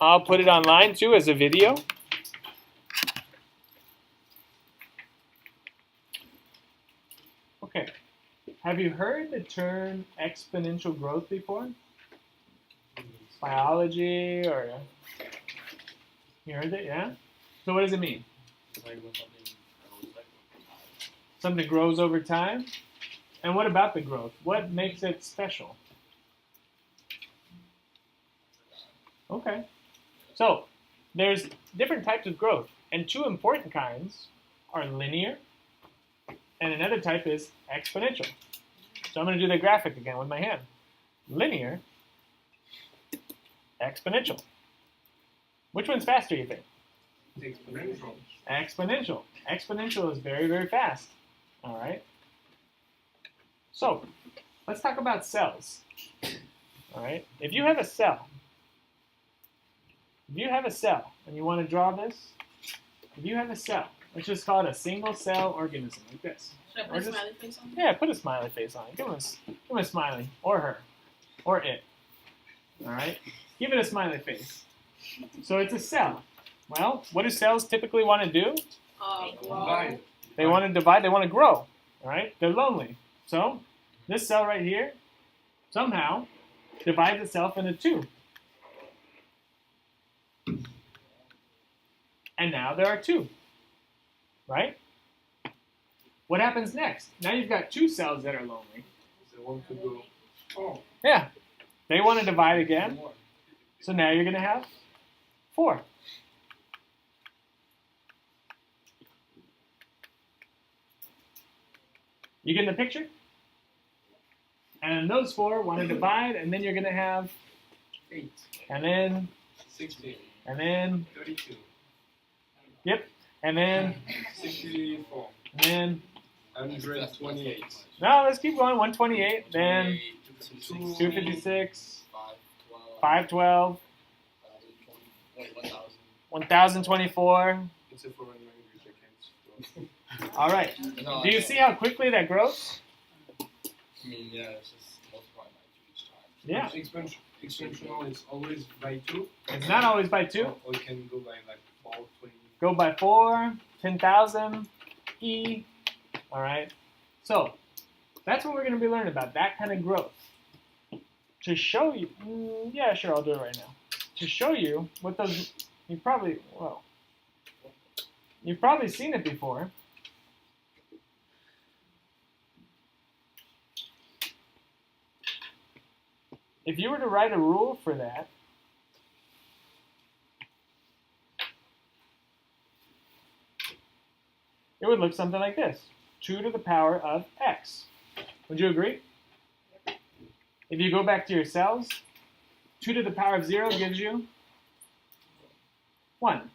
I'll put it online too as a video. Okay. Have you heard the term exponential growth before? Biology or you heard it, yeah? So what does it mean? Something grows over time? And what about the growth? What makes it special? Okay. So there's different types of growth, and two important kinds are linear, and another type is exponential. So I'm going to do the graphic again with my hand. Linear, exponential. Which one's faster, you think? Exponential. Exponential. Exponential is very, very fast. All right. So let's talk about cells. All right. If you have a cell, and you want to draw this, if you have a cell, let's just call it a single cell organism like this. Should I put a smiley face on? Yeah, put a smiley face on it. Give him a smiley, or her, or it. All right. Give it a smiley face. So it's a cell. Well, what do cells typically want to do? Grow. They want to divide. They want to grow. All right. They're lonely. So this cell right here somehow divides itself into two. And now there are two. Right? What happens next? Now you've got two cells that are lonely. They want to go. Oh. Yeah. They want to divide again. So now you're going to have 4. You get the picture? And those 4 want to divide, and then you're going to have 8. And then 16. And then 32. Yep. And then 64. And then 128. No, let's keep going. 128. Then 256. 512. 1024. Except for in language, I can't. All right. Do you see how quickly that grows? I mean, yeah, it's just multiplying by 2 each time. Yeah. Exponential is always by 2. It's not always by 2. Or it can go by like 4, 20. Go by 4, 10,000, E. All right. So that's what we're going to be learning about, that kind of growth. To show you, yeah, sure, I'll do it right now. To show you what those, you've probably seen it before. If you were to write a rule for that, it would look something like this. 2 to the power of x. Would you agree? If you go back to your cells, 2 to the power of 0 gives you 1.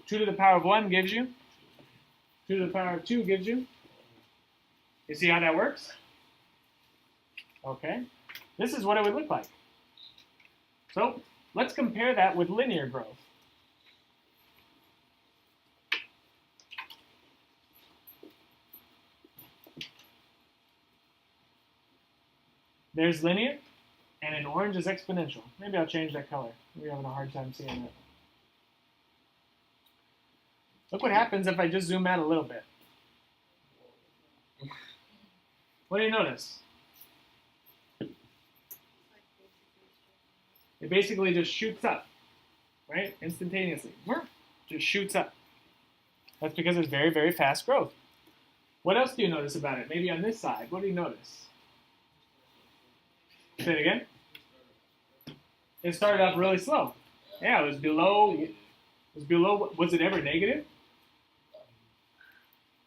2 to the power of 1 gives you 2 to the power of 2 gives you. You see how that works? Okay. This is what it would look like. So let's compare that with linear growth. There's linear, and in orange is exponential. Maybe I'll change that color. We're having a hard time seeing it. Look what happens if I just zoom out a little bit. What do you notice? It basically just shoots up, right? Instantaneously. Just shoots up. That's because it's very, very fast growth. What else do you notice about it? Maybe on this side, what do you notice? Say it again. It started off really slow. Yeah, it was below. Was it ever negative?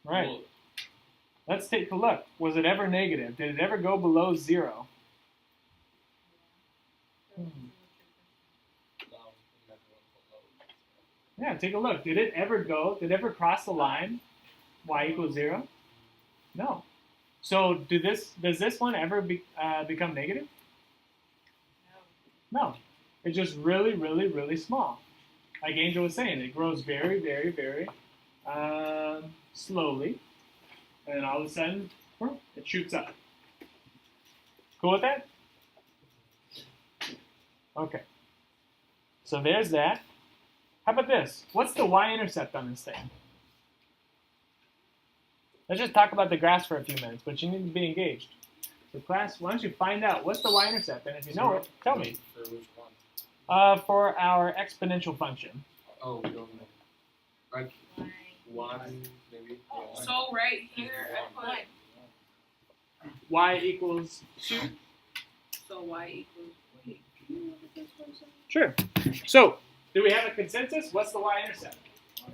Right. Let's take a look. Was it ever negative? Did it ever go below 0? Yeah, take a look. Did it ever cross the line? Y equals 0? No. So does this one ever become negative? No. It's just really, really, really small. Like Angel was saying, it grows very, very, very slowly. And then all of a sudden, it shoots up. Cool with that? Okay. So there's that. How about this? What's the y-intercept on this thing? Let's just talk about the graphs for a few minutes, but you need to be engaged. So class, why don't you find out what's the y-intercept? And if you know it, tell me. For which one? For our exponential function. Oh, we don't know. Like one, maybe. Yeah, So right here, I put, Y equals 2. so y equals, wait, can you look at this for a second? Sure. So, do we have a consensus? What's the y-intercept? Oh,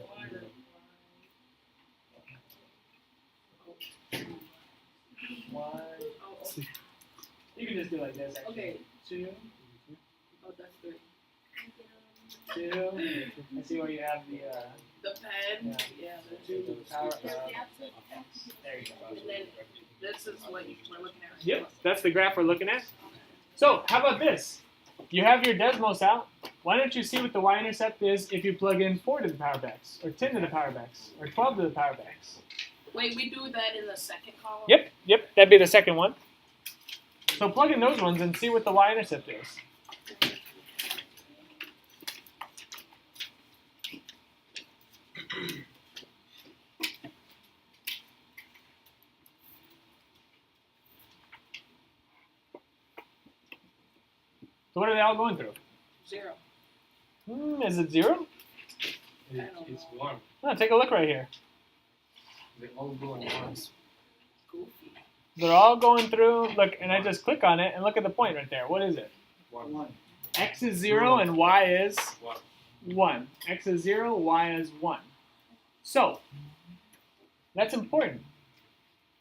You can just do like this. Actually. okay, 2, oh, that's 3. 2. I see where you have the The pen, yeah, 2 to the power of. There you go. and then this is what we're looking at. Yep, that's the graph we're looking at. So, how about this? You have your Desmos out. Why don't you see what the y-intercept is if you plug in 4 to the power of x, or 10 to the power of x, or 12 to the power of x? Wait, we do that in the second column? Yep, that'd be the second one. So plug in those ones and see what the y-intercept is. So what are they all going through? 0. Is it 0? It's one. No, take a look right here. They all go on one. Goofy. They're all going through, look, and I just click on it and look at the point right there. What is it? One. X is 0 and y is One. 1. X is 0, y is 1. So, that's important.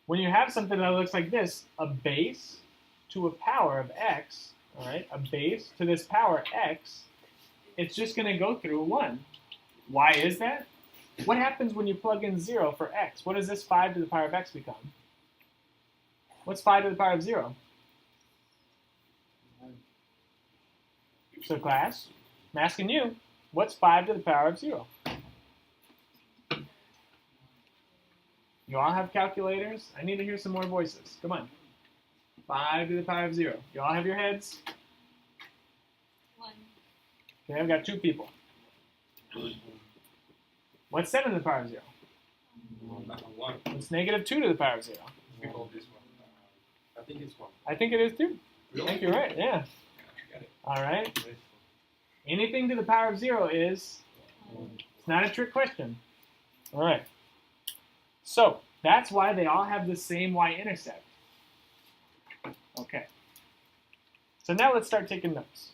When you have something that looks like this, a base to a power of x, all right, a base to this power x, it's just going to go through 1. Why is that? What happens when you plug in 0 for x? What does this 5 to the power of x become? What's 5 to the power of 0? So class, I'm asking you, what's 5 to the power of 0? You all have calculators? I need to hear some more voices. Come on. 5 to the power of 0. You all have your heads? 1. Okay, I've got 2 people. What's 7 to the power of 0? One. What's negative 2 to the power of 0? We call this one. I think it's one. I think it is too. I think you're right, yeah. Got it. All right. Anything to the power of 0 is, it's not a trick question. All right. So, that's why they all have the same y-intercept. Okay. So now let's start taking notes.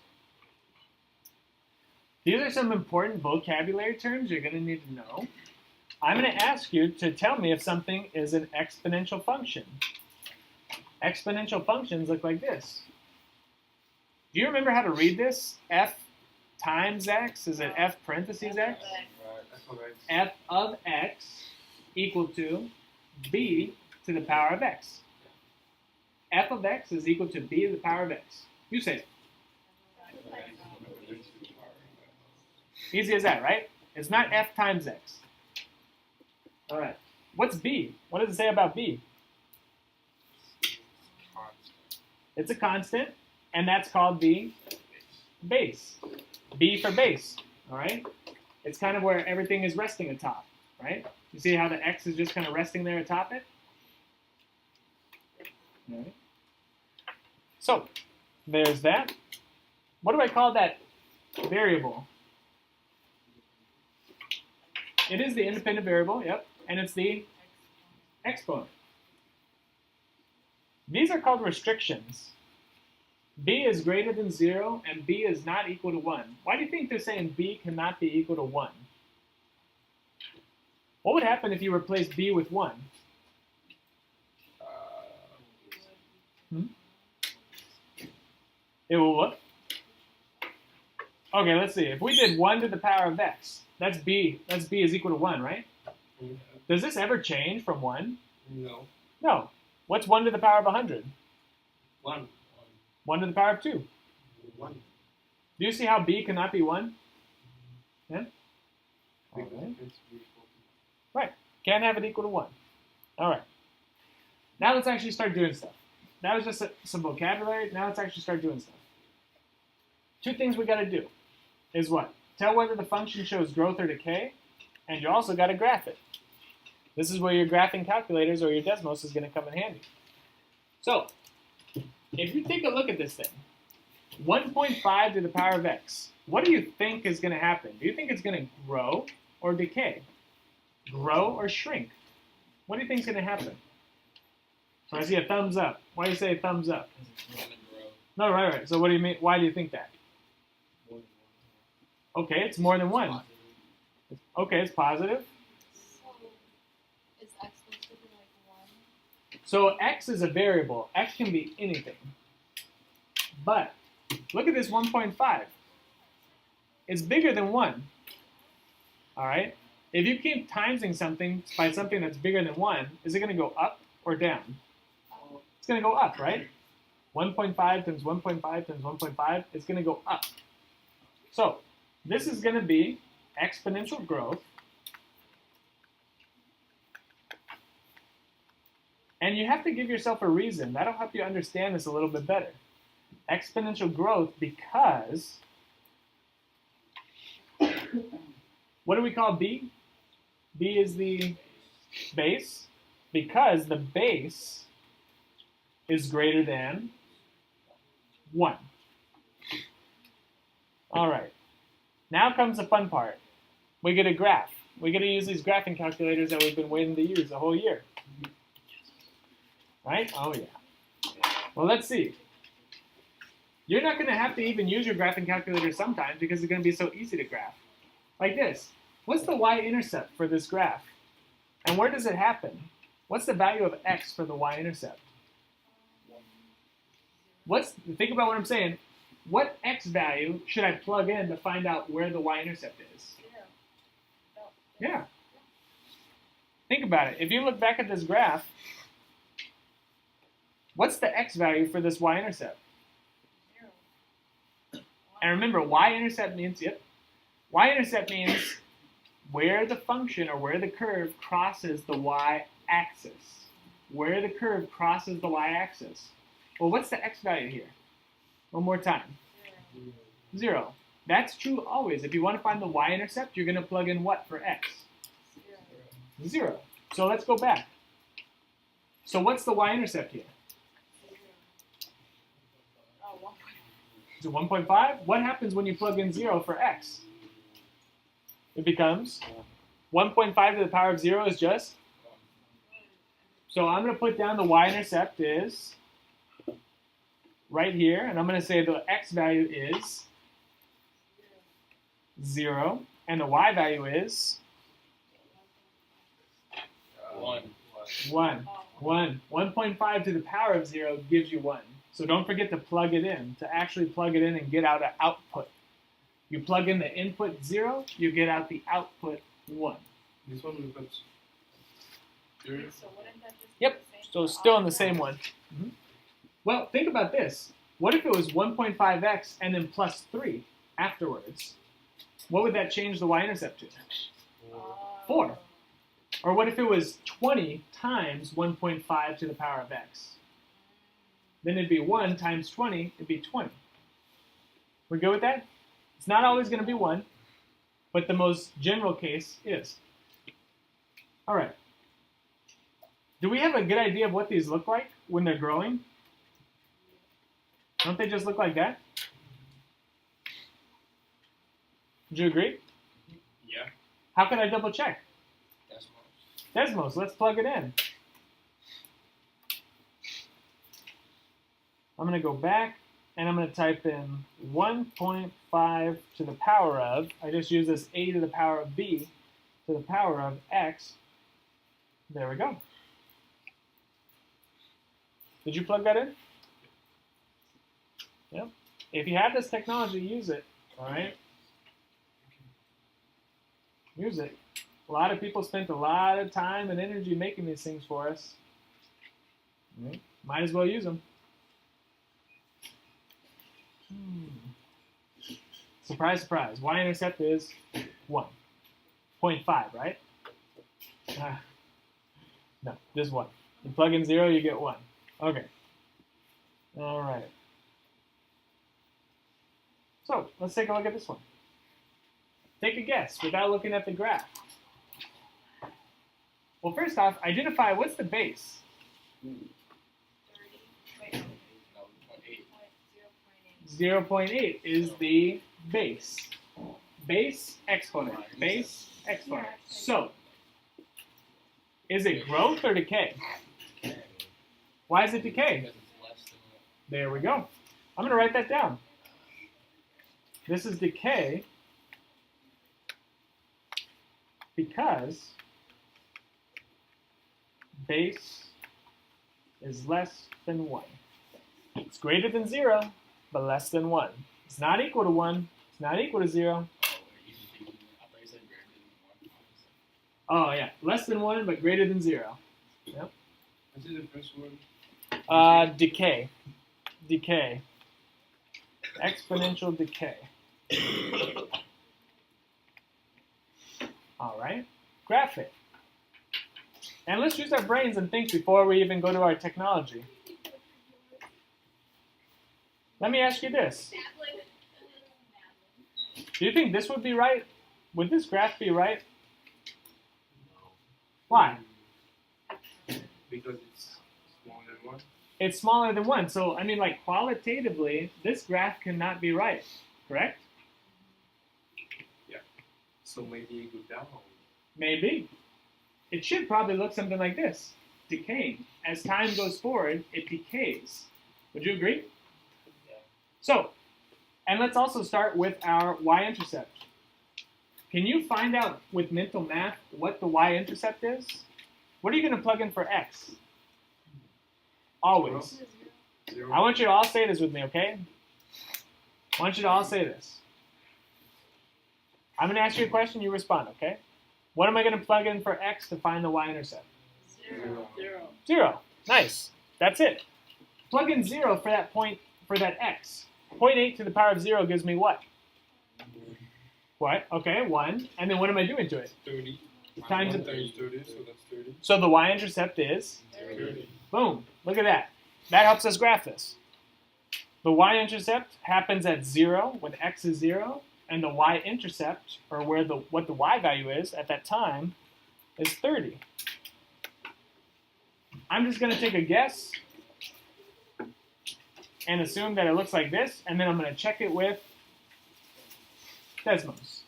These are some important vocabulary terms you're going to need to know. I'm going to ask you to tell me if something is an exponential function. Exponential functions look like this. Do you remember how to read this? F times x, is it f parentheses x? Right. That's correct. F of x equal to b to the power of x. F of x is equal to b to the power of x. You say it. Easy as that, right? It's not f times x. All right. What's b? What does it say about b? It's a constant, and that's called the base. B for base, all right? It's kind of where everything is resting atop, right? You see how the x is just kind of resting there atop it? All right. So, there's that. What do I call that variable? It is the independent variable, yep, and it's the exponent. These are called restrictions. B is greater than 0, and b is not equal to 1. Why do you think they're saying b cannot be equal to 1? What would happen if you replace b with 1? It will what? Okay, let's see. If we did 1 to the power of x, that's b is equal to 1, right? Does this ever change from 1? No. No. What's 1 to the power of 100? One. 1 to the power of 2. One. Do you see how b cannot be 1? Yeah? Because Alright. it's beautiful. Right. Can't have it equal to 1. All right. Now let's actually start doing stuff. That was just some vocabulary. Now let's actually start doing stuff. 2 things we got to do. is what? Tell whether the function shows growth or decay, and you also got to graph it. This is where your graphing calculators or your Desmos is going to come in handy. So, if you take a look at this thing, 1.5 to the power of x, what do you think is going to happen? Do you think it's going to grow or decay? Grow or shrink? What do you think is going to happen? So I see a thumbs up. Why do you say thumbs up? No, right. So what do you mean? Why do you think that? Okay, it's more than 1. Okay, it's positive. So, is x supposed to be like 1? So x is a variable. X can be anything. But look at this 1.5. It's bigger than 1. All right? If you keep timesing something by something that's bigger than 1, is it going to go up or down? It's going to go up, right? 1.5 times 1.5 times 1.5 is going to go up. So this is going to be exponential growth. And you have to give yourself a reason. That'll help you understand this a little bit better. Exponential growth because, what do we call b? B is the base, because the base is greater than 1. All right. Now comes the fun part. We get a graph. We get to use these graphing calculators that we've been waiting to use the whole year. Right? Oh, yeah. Well, let's see. You're not going to have to even use your graphing calculator sometimes because it's going to be so easy to graph. Like this. What's the y-intercept for this graph? And where does it happen? What's the value of x for the y-intercept? Think about what I'm saying. What x value should I plug in to find out where the y-intercept is? 0. Yeah. Think about it. If you look back at this graph, what's the x value for this y-intercept? 0. And remember, y-intercept means, y-intercept means where the function or where the curve crosses the y-axis. Where the curve crosses the y-axis. Well, what's the x value here? One more time. 0. 0. That's true always. If you want to find the y-intercept, you're going to plug in what for x? 0. 0. So let's go back. So what's the y-intercept here? 0. Oh, 1. Is it 1.5? What happens when you plug in 0 for x? It becomes 1.5 to the power of 0 is just. So I'm going to put down the y-intercept is right here, and I'm going to say the x value is 0, and the y value is 1. 1. 1. 1.5 to the power of 0 gives you 1. So don't forget to plug it in, to actually plug it in and get out an output. You plug in the input 0, you get out the output 1. This one will got 0. So wouldn't that just be Yep. the same So for still all in the of same them? one. Well, think about this. What if it was 1.5x and then plus 3 afterwards? What would that change the y-intercept to? 4. Or what if it was 20 times 1.5 to the power of x? Then it'd be 1 times 20, it'd be 20. We good with that? It's not always going to be 1, but the most general case is. All right. Do we have a good idea of what these look like when they're growing? Don't they just look like that? Would you agree? Yeah. How can I double check? That's Desmos, let's plug it in. I'm going to go back and I'm going to type in 1.5 to the power of, I just use this a to the power of b to the power of x. There we go. Did you plug that in? Yep. If you have this technology, use it. All right? Use it. A lot of people spent a lot of time and energy making these things for us. Right? Might as well use them. Surprise, surprise. Y-intercept is 1. 0.5, right? No, just 1. You plug in 0, you get 1. Okay. All right. So let's take a look at this one. Take a guess without looking at the graph. Well, first off, identify what's the base. 30. Wait, no. No, 0.8. 0.8. 0.8 is the base. Base exponent. Base exponent. So, is it growth or decay? Why is it decay? Because it's less than what. There we go. I'm going to write that down. This is decay because base is less than 1. It's greater than 0, but less than 1. It's not equal to 1. It's not equal to 0. Oh, I thought you said greater than 1. Oh, yeah. Less than 1, but greater than 0. What is the first one? Decay. Decay. Exponential decay. All right. Graph it. And let's use our brains and think before we even go to our technology. Let me ask you this. Do you think this would be right? Would this graph be right? Why? Because it's smaller than 1. It's smaller than 1. So, I mean, like, qualitatively, this graph cannot be right. Correct? So maybe it go down. Maybe. It should probably look something like this. Decaying. As time goes forward, it decays. Would you agree? Yeah. So, and let's also start with our y-intercept. Can you find out with mental math what the y-intercept is? What are you going to plug in for x? Always. 0. I want you to all say this with me, okay? I want you to all say this. I'm going to ask you a question, you respond, okay? What am I going to plug in for x to find the y-intercept? 0. 0. Nice. That's it. Plug in 0 for that point, for that x. 0.8 to the power of 0 gives me what? What? Okay, 1. And then what am I doing to it? 30. Times 1 it. times 30, so that's 30. So the y-intercept is? 30. Boom. Look at that. That helps us graph this. The y-intercept happens at 0 when x is 0. And the y-intercept, or what the y value is at that time, is 30. I'm just going to take a guess and assume that it looks like this, and then I'm going to check it with Desmos.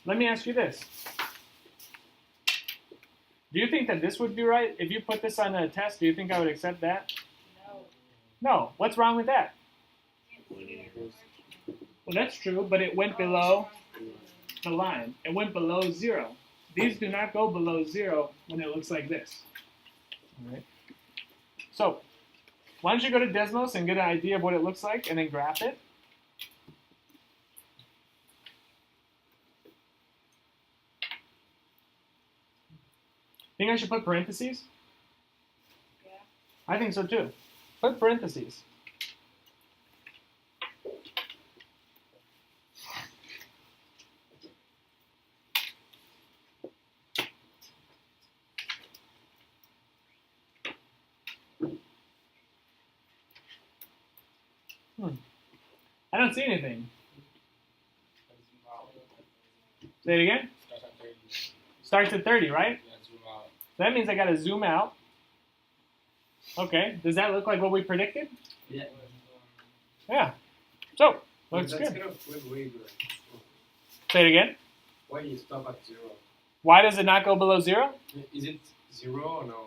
Let me ask you this. Do you think that this would be right? If you put this on a test, do you think I would accept that? No. No. What's wrong with that? Well, that's true, but it went below the line. It went below 0. These do not go below 0 when it looks like this. All right. So, why don't you go to Desmos and get an idea of what it looks like and then graph it? Think I should put parentheses? Yeah. I think so too. Put parentheses. I don't see anything. Say it again. Starts at 30. Starts at 30, right? Yeah, zoom out. So that means I got to zoom out. Okay. Does that look like what we predicted? Yeah. Yeah. So, looks That's good. kind of way good. Say it again. Why you stop at 0? Why does it not go below 0? Is it 0 or no?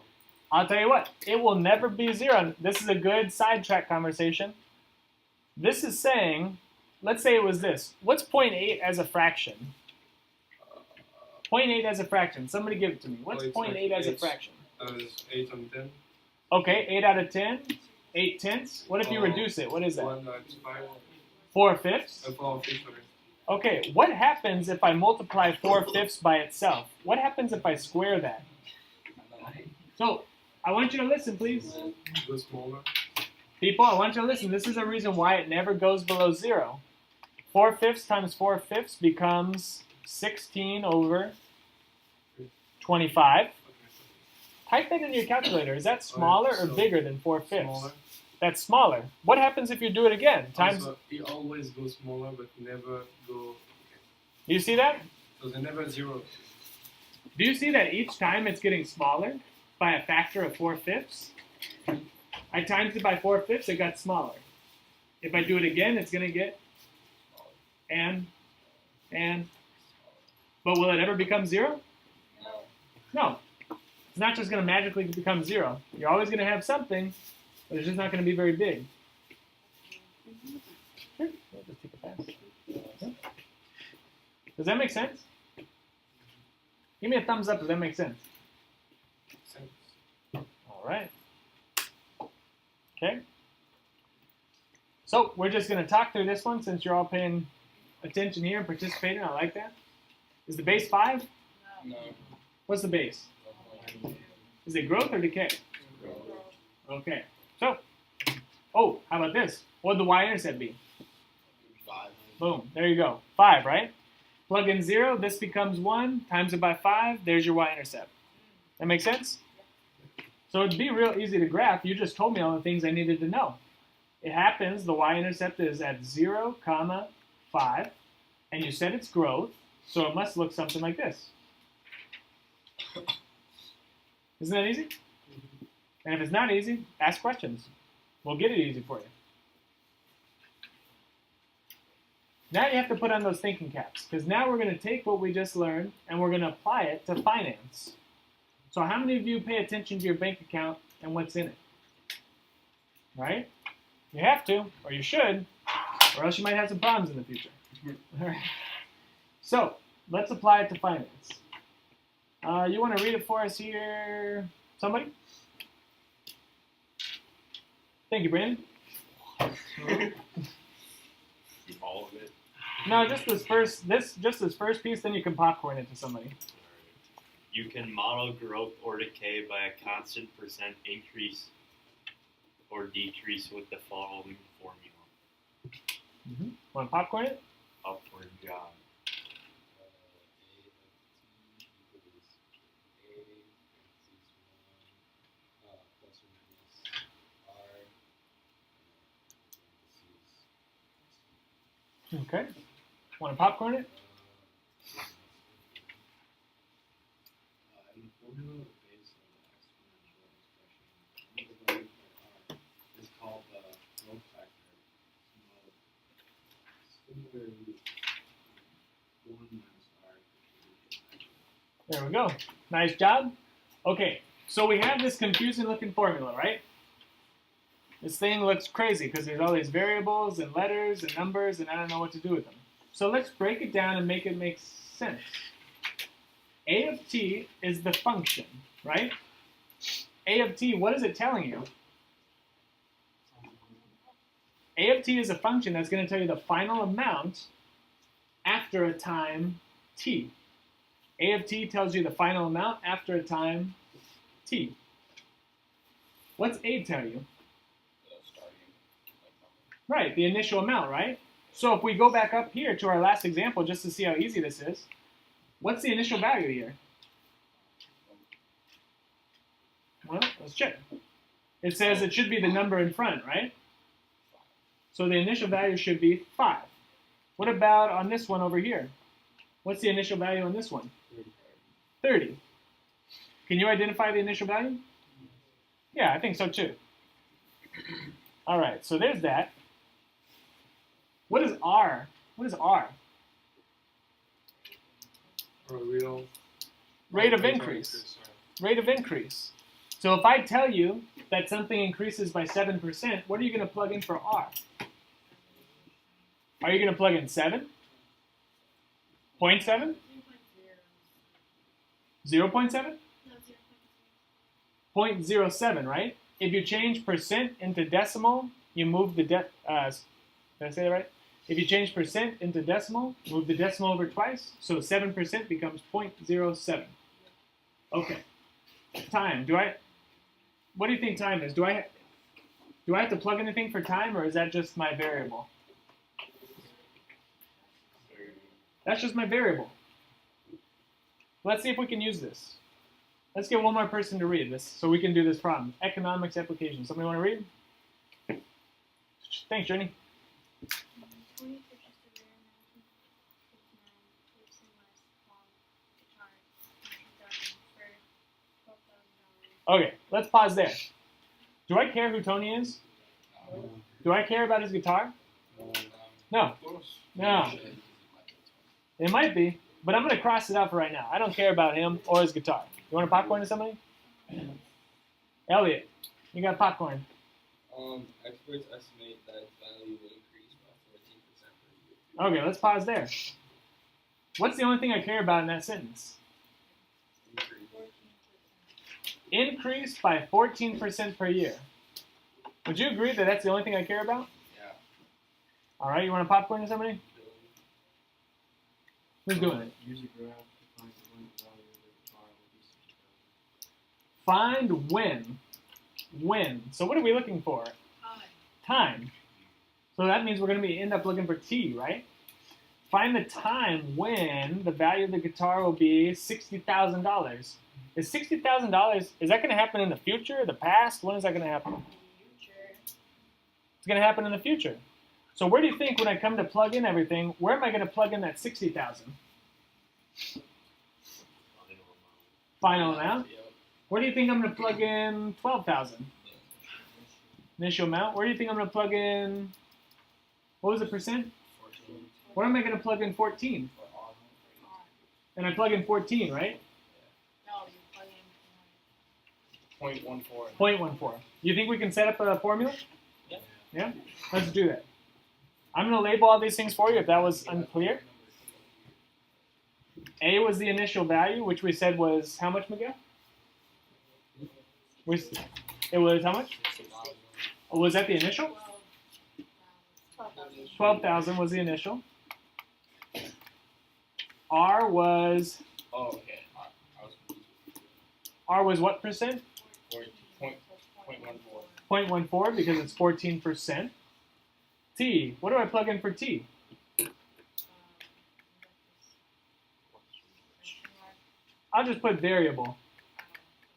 I'll tell you what. It will never be 0. This is a good sidetrack conversation. This is saying, let's say it was this. What's 0.8 as a fraction? 0.8 as a fraction. Somebody give it to me. What's it's 0.8 like as a eight. fraction? It's 8 on 10. Okay, 8 out of 10. 8 tenths. What if you Oh, reduce it? What is that? 1 times 5. 4 fifths? 4 fifths. Okay, what happens if I multiply 4 fifths by itself? What happens if I square that? So, I want you to listen, please. Go smaller. People, I want you to listen. This is a reason why it never goes below 0. 4 fifths times 4 fifths becomes 16 over 25. Type that in your calculator. Is that smaller or so bigger than 4 fifths? Smaller. That's smaller. What happens if you do it again? Times. Also, it always goes smaller, but never go. You see that? So they never zero. Do you see that each time it's getting smaller by a factor of 4/5? I times it by 4/5, it got smaller. If I do it again, it's going to get and. But will it ever become 0? No. No. It's not just going to magically become 0. You're always going to have something, but it's just not going to be very big. Sure. We'll just take a pass. Yeah. Does that make sense? Give me a thumbs up if that makes sense. All right. Okay. So we're just going to talk through this one since you're all paying attention here and participating. I like that. Is the base 5? No. What's the base? Is it growth or decay? Okay. So, oh, how about this? What would the y-intercept be? 5. Boom. There you go. 5, right? Plug in 0. This becomes 1. Times it by 5. There's your y-intercept. That make sense? So it'd be real easy to graph. You just told me all the things I needed to know. It happens the y-intercept is at 0, 5, and you said it's growth, so it must look something like this. Isn't that easy? And if it's not easy, ask questions. We'll get it easy for you. Now you have to put on those thinking caps, because now we're going to take what we just learned and we're going to apply it to finance. So how many of you pay attention to your bank account and what's in it? Right? You have to, or you should, or else you might have some problems in the future. All right. So let's apply it to finance. You want to read it for us here? Somebody? Thank you, Brandon. All of it. No, just this first piece, then you can popcorn it to somebody. You can model growth or decay by a constant percent increase or decrease with the following formula. Want to popcorn it? Upward jog. Okay. Want to popcorn it? In the formula, the base of the exponential expression divided by r is called the growth factor. Similarly, 1 minus r. There we go. Nice job. Okay, so we have this confusing looking formula, right? This thing looks crazy because there's all these variables and letters and numbers and I don't know what to do with them. So let's break it down and make it make sense. A of t is the function, right? A of t, what is it telling you? A of t is a function that's going to tell you the final amount after a time t. A of t tells you the final amount after a time t. What's A tell you? Right, the initial amount, right? So if we go back up here to our last example just to see how easy this is, what's the initial value here? Well, let's check. It says it should be the number in front, right? So the initial value should be 5. What about on this one over here? What's the initial value on this one? 30. Can you identify the initial value? Yeah, I think so too. All right, so there's that. What is R? What is R? Real Rate of increase. Rate of increase. So if I tell you that something increases by 7%, what are you going to plug in for R? Are you going to plug in 7? 0.7? 0.7? 0.07, right? If you change percent into decimal, you move the did I say that right? If you change percent into decimal, move the decimal over twice, so 7% becomes 0.07. Okay. Time. What do you think time is? Do I have to plug anything for time, or is that just my variable? That's just my variable. Let's see if we can use this. Let's get one more person to read this so we can do this problem. Economics application. Somebody want to read? Thanks, Journey. Okay, let's pause there. Do I care who Tony is? Do I care about his guitar? No. Of course. No. It might be, but I'm going to cross it out for right now. I don't care about him or his guitar. You want a popcorn to somebody? Elliot, you got popcorn. Experts estimate that its value will increase by 14% per year. Okay, let's pause there. What's the only thing I care about in that sentence? Increase by 14% per year. Would you agree that that's the only thing I care about? Yeah. All right, you want a popcorn to somebody? Who's doing it? Use a graph to find the limit value of the guitar will be 60,000. Find when. When. So what are we looking for? Time. So that means we're going to end up looking for t, right? Find the time when the value of the guitar will be $60,000. Is $60,000, is that going to happen in the future, the past? When is that going to happen? It's going to happen in the future. So where do you think when I come to plug in everything, where am I going to plug in that 60,000? Final amount? Where do you think I'm going to plug in 12,000? Initial amount. Where do you think I'm going to plug in, what was the percent? 14. Where am I going to plug in 14? And I plug in 14, right? No, you plug in 0.14. 0.14. You think we can set up a formula? Yeah. Yeah? Let's do that. I'm going to label all these things for you if that was unclear. A was the initial value, which we said was how much, Miguel? It was how much? Oh, was that the initial? 12,000 was the initial. R was Oh, okay. I was confused. R was what percent? 0.14. 0.14 because it's 14%. T, what do I plug in for T? I'll just put variable.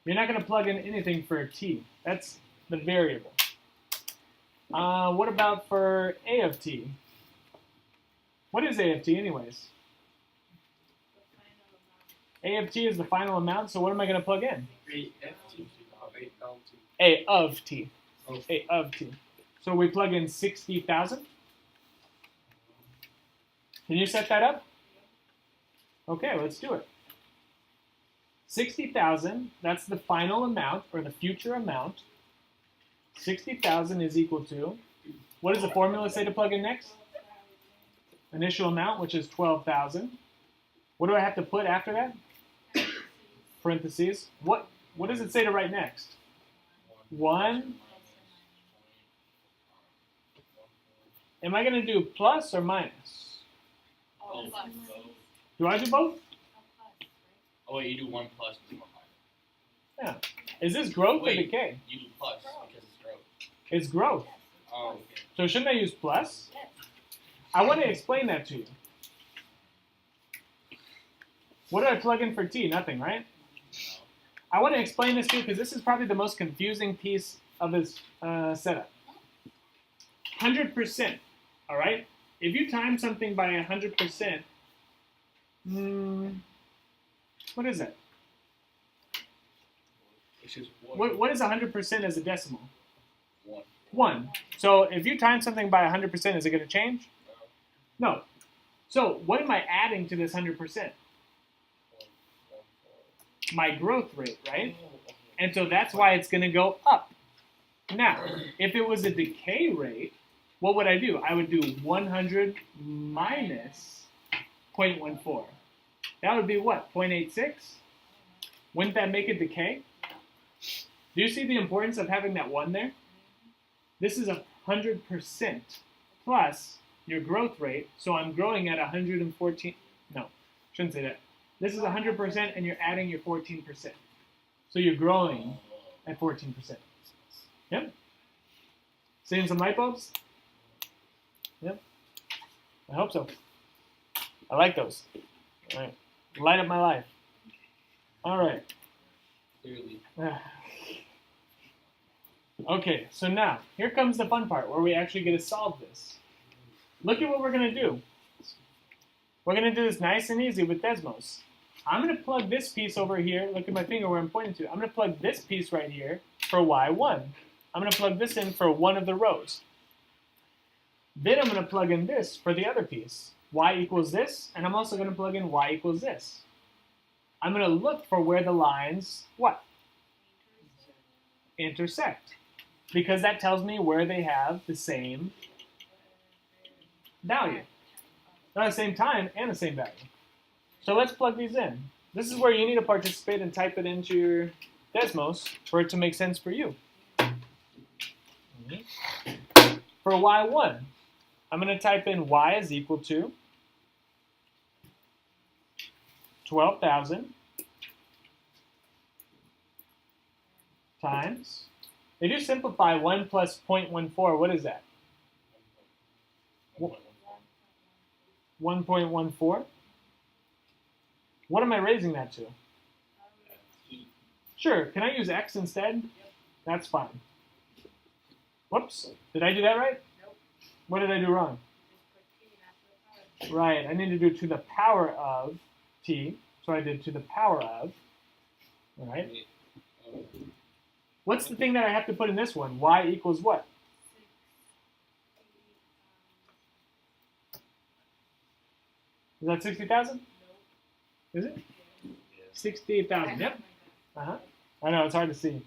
You're not going to plug in anything for T. That's the variable. What about for A of T? What is A of T anyways? A of T is the final amount, so what am I going to plug in? AFT. ALT. A of T. Oh. A of T. So we plug in 60,000. Can you set that up? Okay, let's do it. 60,000, that's the final amount, or the future amount. 60,000 is equal to, what does the formula say to plug in next? Initial amount, which is 12,000. What do I have to put after that? Parentheses. What does it say to write next? 1. Am I going to do plus or minus? Oh, plus. Do I do both? Oh, wait, you do 1 plus and 1 minus. Yeah. Is this growth or Wait. decay? You do plus because it's growth. It's growth. Oh, okay. So shouldn't I use plus? I want to explain that to you. What do I plug in for T? Nothing, right? I want to explain this to you because this is probably the most confusing piece of this setup. 100%, all right? If you time something by 100%, what is that? It's just 1. What is 100% as a decimal? 1. 1. So if you time something by 100%, is it going to change? No. So what am I adding to this 100%? My growth rate, right? And so that's why it's going to go up. Now, if it was a decay rate, what would I do? I would do 100 minus 0.14. That would be what, 0.86? Wouldn't that make it decay? Do you see the importance of having that 1 there? This is 100% plus your growth rate, so I'm growing at 114. No, shouldn't say that. This is 100% and you're adding your 14%. So you're growing at 14%. Yep. Seeing some light bulbs? Yep. I hope so. I like those. All right. Light up my life. All right. Clearly. Okay, so now, here comes the fun part where we actually get to solve this. Look at what we're going to do. We're going to do this nice and easy with Desmos. I'm going to plug this piece over here. Look at my finger where I'm pointing to. I'm going to plug this piece right here for y1. I'm going to plug this in for one of the rows. Then I'm going to plug in this for the other piece. Y equals this, and I'm also going to plug in y equals this. I'm going to look for where the lines, what? Intersect. Because that tells me where they have the same value. Not the same time and the same value. So let's plug these in. This is where you need to participate and type it into your Desmos for it to make sense for you. For y1, I'm going to type in y is equal to 12,000 times. They do simplify 1 plus 0.14. What is that? 1.14? What am I raising that to? Sure, can I use x instead? That's fine. Whoops, did I do that right? Nope. What did I do wrong? Right, I need to do to the power of t, so I did to the power of, all right? What's the thing that I have to put in this one? Y equals what? Is that 60,000? Is it? 68,000, yep. Uh-huh. I know, it's hard to see.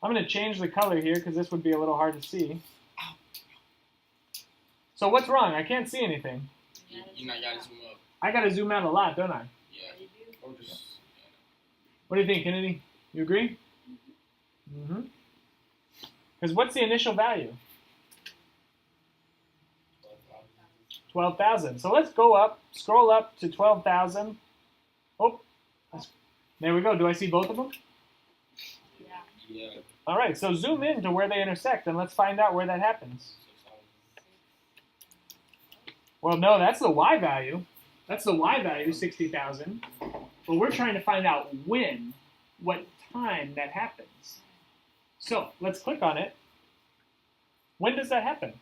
I'm going to change the color here because this would be a little hard to see. So what's wrong? I can't see anything. You know, you gotta zoom up. I got to zoom out a lot, don't I? Yeah. Or just, What do you think, Kennedy? You agree? Mm-hmm. Because what's the initial value? 12,000. So let's go up, scroll up to 12,000. Oh, there we go. Do I see both of them? Yeah. All right, so zoom in to where they intersect, and let's find out where that happens. Well, no, that's the y value. That's the y value, 60,000. But we're trying to find out when, what time that happens. So let's click on it. When does that happen?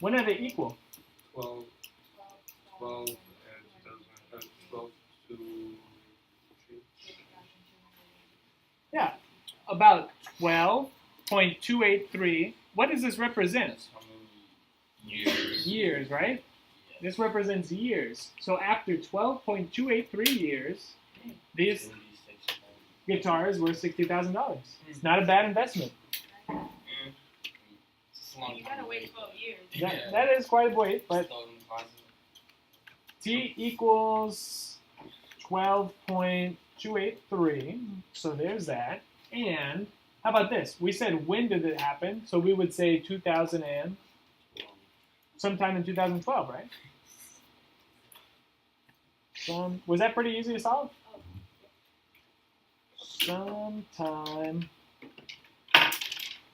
When are they equal? 12 and 12 to 3. Yeah, about 12.283. What does this represent? That's how many years. Years, right? This represents years. So after 12.283 years, these guitars were $60,000. It's not a bad investment. You gotta wait 12 years. That is quite a wait, but Still in the closet. T equals 12.283. So there's that. And how about this? We said when did it happen? So we would say 2000 and sometime in 2012, right? Was that pretty easy to solve? Sometime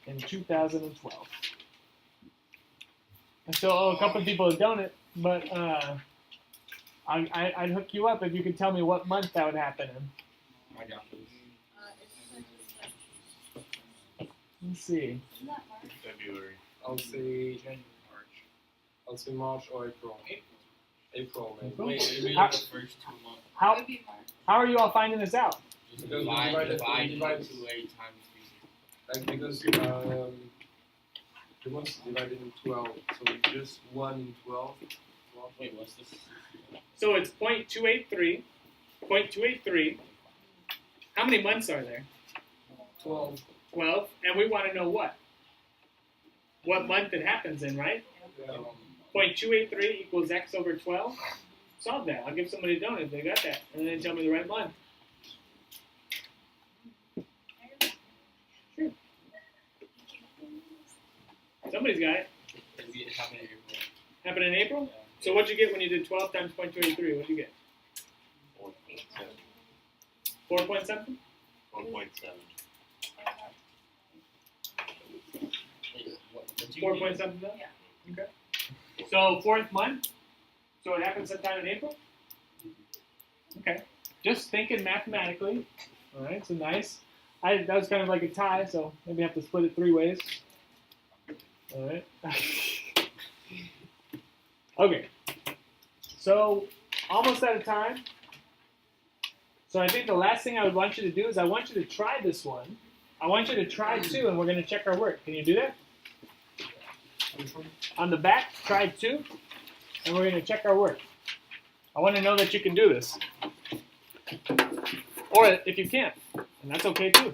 in 2012. I still owe a couple of people a donut, but I'd hook you up if you could tell me what month that would happen in. I got this. Let's see. Isn't that March? February. I'll say March. I'll say March or April. April, maybe. April? Wait, maybe How- the first 2 months. It How would be March. are you all finding this out? Just Because divide divide 2 it. 8 times 3. Like because the one's divided in 12, so just 1 in 12. Wait, what's this? So it's 0.283. 0.283. How many months are there? 12. 12. And we want to know what? What month it happens in, right? 0.283 equals x over 12. Solve that. I'll give somebody a donut if they got that. And then tell me the right month. Sure. Somebody's got it. It happened in April. Happened in April? So what'd you get when you did 12 times 0.283? What'd you get? 4 point something? 4.7. Wait, what did you 4 do? point something though? Yeah. Okay. So fourth month? So it happens sometime in April? Okay. Just thinking mathematically. Alright, so nice. That was kind of like a tie, so maybe I have to split it 3 ways. Alright. Okay. So almost out of time. So I think the last thing I would want you to do is I want you to try this one. I want you to try 2, and we're going to check our work. Can you do that? On the back, try 2, and we're going to check our work. I want to know that you can do this. Or if you can't, and that's okay too.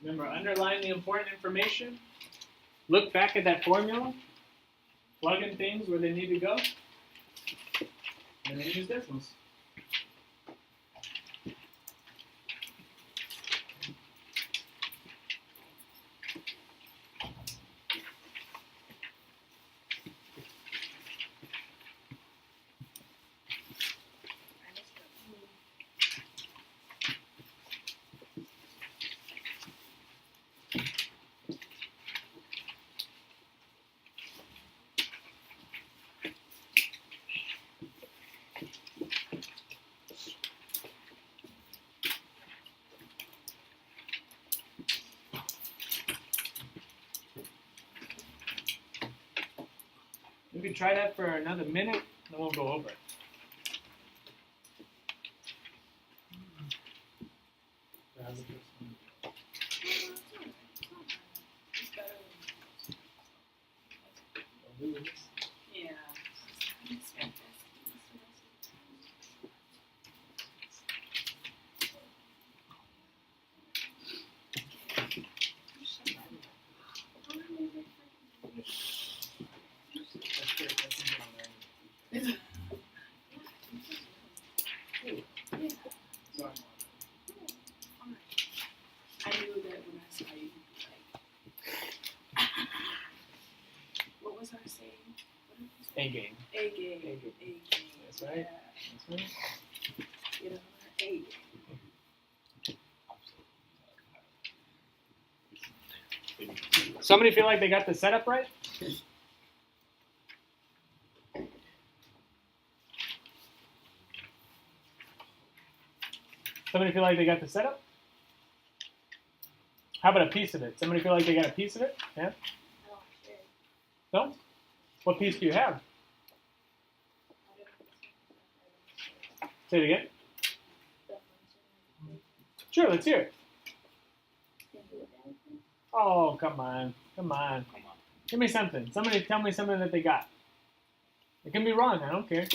Remember, underline the important information. Look back at that formula. Plug in things where they need to go. And then use decimals. We can try that for another minute, then we'll go over it. Yeah. I knew that when I saw you, like, what was our saying? A game. A game. A game. A game. That's right. Yeah. That's right. You know, A game. Somebody feel like they got the setup right? Somebody feel like they got the setup? How about a piece of it? Somebody feel like they got a piece of it? Yeah? No? What piece do you have? Say it again. Sure, let's hear it. Oh, come on. Come on. Give me something. Somebody tell me something that they got. It can be wrong. I don't care.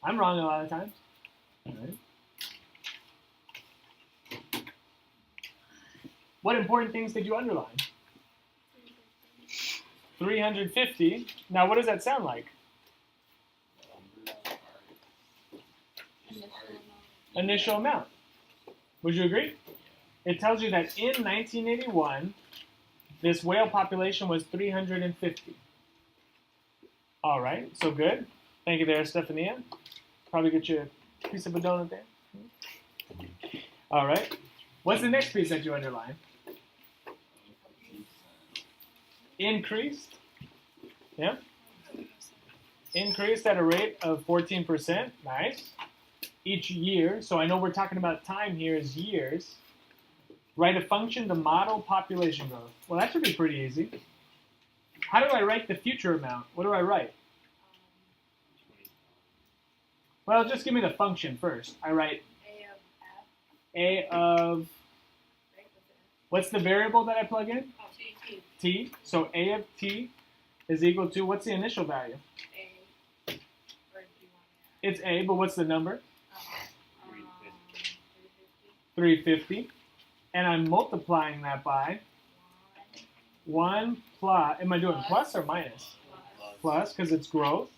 I'm wrong a lot of times. All right. What important things did you underline? 350. Now, what does that sound like? Initial amount. Would you agree? It tells you that in 1981, this whale population was 350. All right, so good. Thank you there, Stephania. Probably get you a piece of a donut there. All right. What's the next piece that you underline? Increased. Yeah. Increased at a rate of 14%. Nice. Each year. So I know we're talking about time here as years. Write a function to model population growth. Well, that should be pretty easy. How do I write the future amount? What do I write? Well, just give me the function first. I write A of, what's the variable that I plug in? T. So A of T is equal to, what's the initial value? It's A, but what's the number? 350. And I'm multiplying that by 1 plus, am I doing plus or minus? Plus, because it's growth.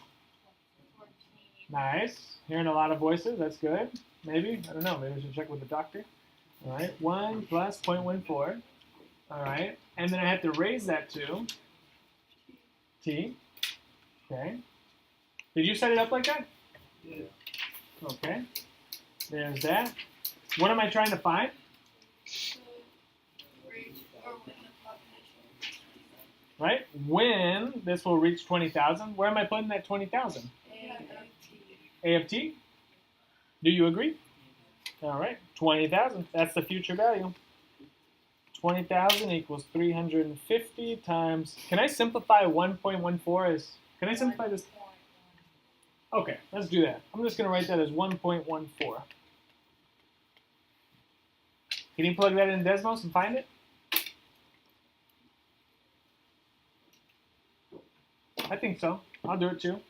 Nice. Hearing a lot of voices, that's good. Maybe, I don't know, maybe we should check with the doctor. All right, 1 plus 0.14. All right, and then I have to raise that to T. Okay. Did you set it up like that? Yeah. Okay. There's that. What am I trying to find? right? When this will reach 20,000, where am I putting that 20,000? AFT? Do you agree? All right, 20,000. That's the future value. 20,000 equals 350 times. Can I simplify 1.14 as? Can I simplify this? Okay, let's do that. I'm just going to write that as 1.14. Can you plug that in Desmos and find it? I think so. I'll do it too.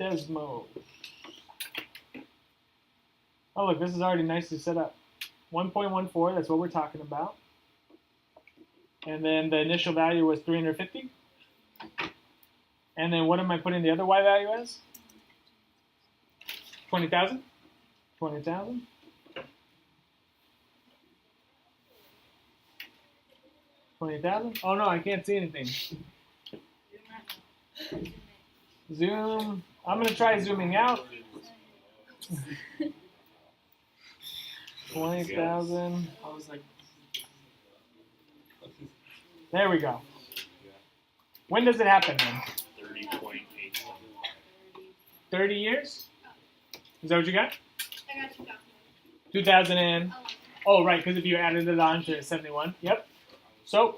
Desmos. Oh, look, this is already nicely set up. 1.14, that's what we're talking about. And then the initial value was 350. And then what am I putting the other y value as? 20,000? 20,000? 20,000? Oh no, I can't see anything. Zoom. I'm going to try zooming out. 20,000. I was like, There we go. When does it happen then? 30.8. 30 years? Is that what you got? I got 2000. 2000 and... Oh, right, because if you added it on to 71. Yep. So,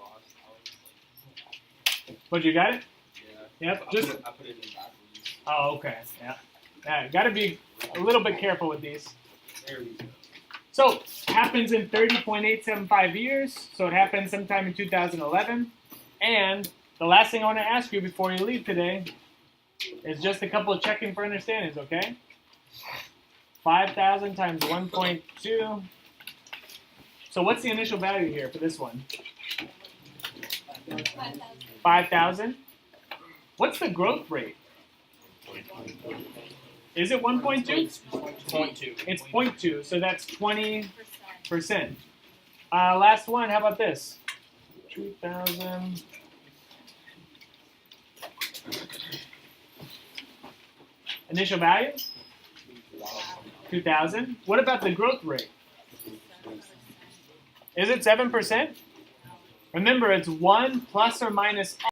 but you got it? Yeah. Yep. Just... I put it in backwards. Oh, okay. Yeah. Yeah, got to be a little bit careful with these. There we go. So, happens in 30.875 years. So it happened sometime in 2011. And the last thing I want to ask you before you leave today is just a couple of checking for understandings, okay? 5,000 times 1.2. So what's the initial value here for this one? 5,000. 5,000. What's the growth rate? Is it 1.2? 0.2. It's 0.2, so that's 20%. Percent. Last one, how about this? 2,000. Initial value? 2,000. What about the growth rate? Is it 7%? Remember, it's 1 plus or minus